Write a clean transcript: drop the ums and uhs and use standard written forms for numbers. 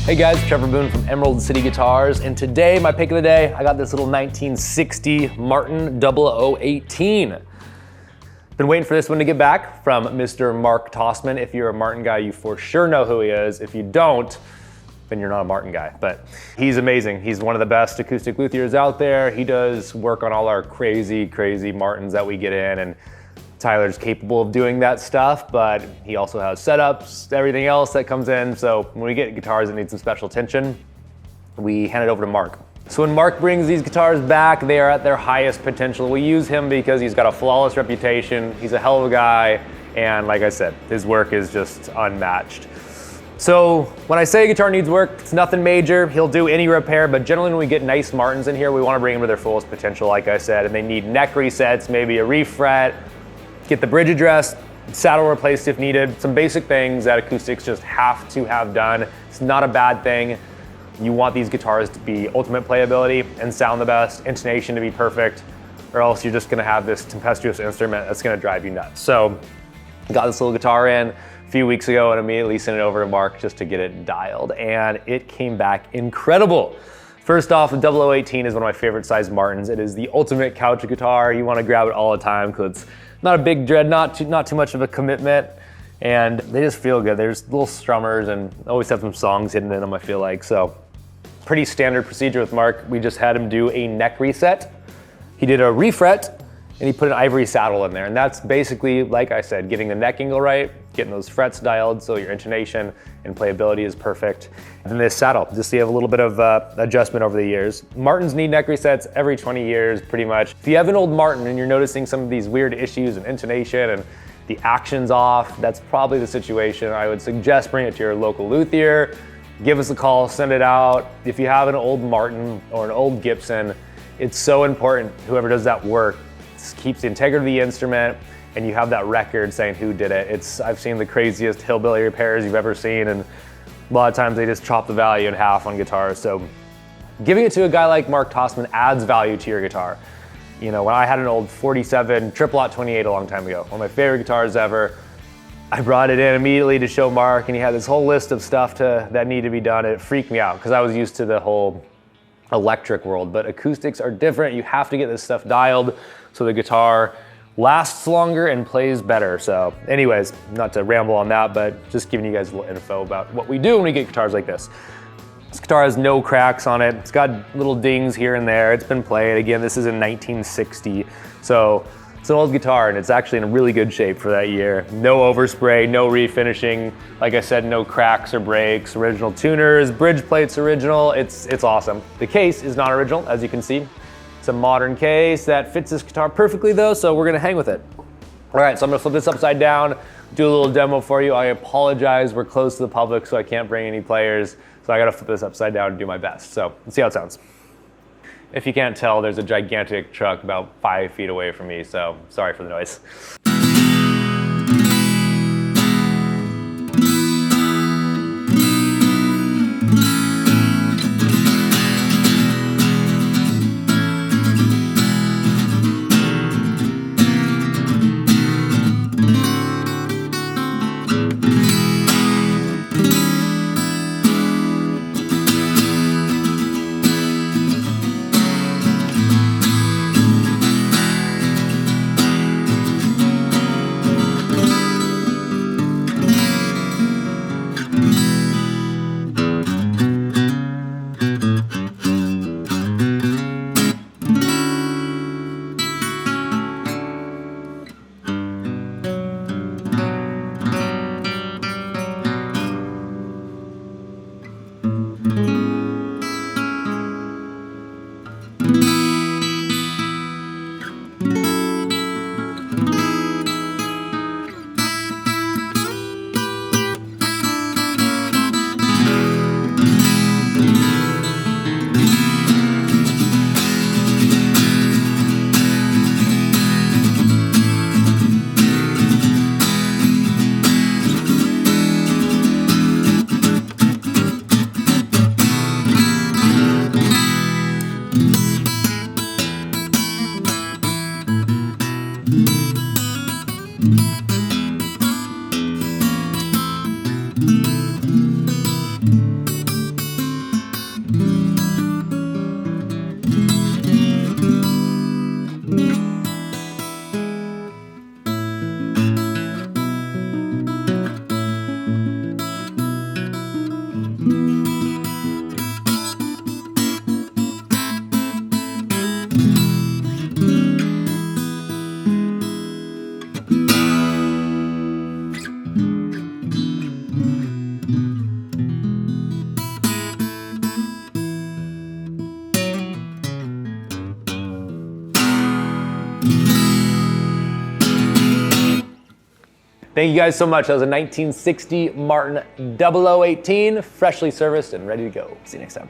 Hey guys, Trevor Boone from Emerald City Guitars, and today, my pick of the day, I got this little 1960 Martin 0018. Been waiting for this one to get back from Mr. Mark Tossman. If you're a Martin guy, you for sure know who he is. If you don't, then you're not a Martin guy, but he's amazing. He's one of the best acoustic luthiers out there. He does work on all our crazy Martins that we get in, and Tyler's capable of doing that stuff, but he also has setups, everything else that comes in. So when we get guitars that need some special attention, we hand it over to Mark. So when Mark brings these guitars back, they are at their highest potential. We use him because he's got a flawless reputation. He's a hell of a guy. And like I said, his work is just unmatched. So when I say a guitar needs work, it's nothing major. He'll do any repair, but generally when we get nice Martins in here, we want to bring them to their fullest potential, like I said, and they need neck resets, maybe a refret, get the bridge addressed, saddle replaced if needed, some basic things that acoustics just have to have done. It's not a bad thing. You want these guitars to be ultimate playability and sound the best, intonation to be perfect, or else you're just gonna have this tempestuous instrument that's gonna drive you nuts. So got this little guitar in a few weeks ago and immediately sent it over to Mark just to get it dialed, and it came back incredible. First off, the 0018 is one of my favorite size Martins. It is the ultimate couch guitar. You wanna grab it all the time because it's not a big dreadnought, not too much of a commitment, and they just feel good. There's little strummers and always have some songs hidden in them, I feel like. So pretty standard procedure with Mark. We just had him do a neck reset. He did a refret, and he put an ivory saddle in there. And that's basically, like I said, getting the neck angle right, getting those frets dialed so your intonation and playability is perfect. And then this saddle, just so you have a little bit of adjustment over the years. Martins need neck resets every 20 years, pretty much. If you have an old Martin and you're noticing some of these weird issues in intonation and the action's off, that's probably the situation. I would suggest bring it to your local luthier, give us a call, send it out. If you have an old Martin or an old Gibson, it's so important, whoever does that work, keeps the integrity of the instrument, and you have that record saying who did it. I've seen the craziest hillbilly repairs you've ever seen, and a lot of times they just chop the value in half on guitars. So giving it to a guy like Mark Tossman adds value to your guitar. You know, when I had an old 47 Triple-Aught 28 a long time ago, one of my favorite guitars ever, I brought it in immediately to show Mark, and he had this whole list of stuff that needed to be done. It freaked me out because I was used to the whole electric world, but acoustics are different. You have to get this stuff dialed so the guitar lasts longer and plays better. So anyways, not to ramble on that, but just giving you guys a little info about what we do when we get guitars like this. This guitar has no cracks on it. It's got little dings here and there. It's been played. Again, this is in 1960. So it's an old guitar, and it's actually in really good shape for that year. No overspray, no refinishing. Like I said, no cracks or breaks. Original tuners, bridge plates original. It's awesome. The case is not original, as you can see. It's a modern case that fits this guitar perfectly though, so we're gonna hang with it. All right, so I'm gonna flip this upside down, do a little demo for you. I apologize, we're closed to the public, so I can't bring any players. So I gotta flip this upside down and do my best. So let's see how it sounds. If you can't tell, there's a gigantic truck about 5 feet away from me, so sorry for the noise. Thank you guys so much. That was a 1960 Martin 0018, freshly serviced and ready to go. See you next time.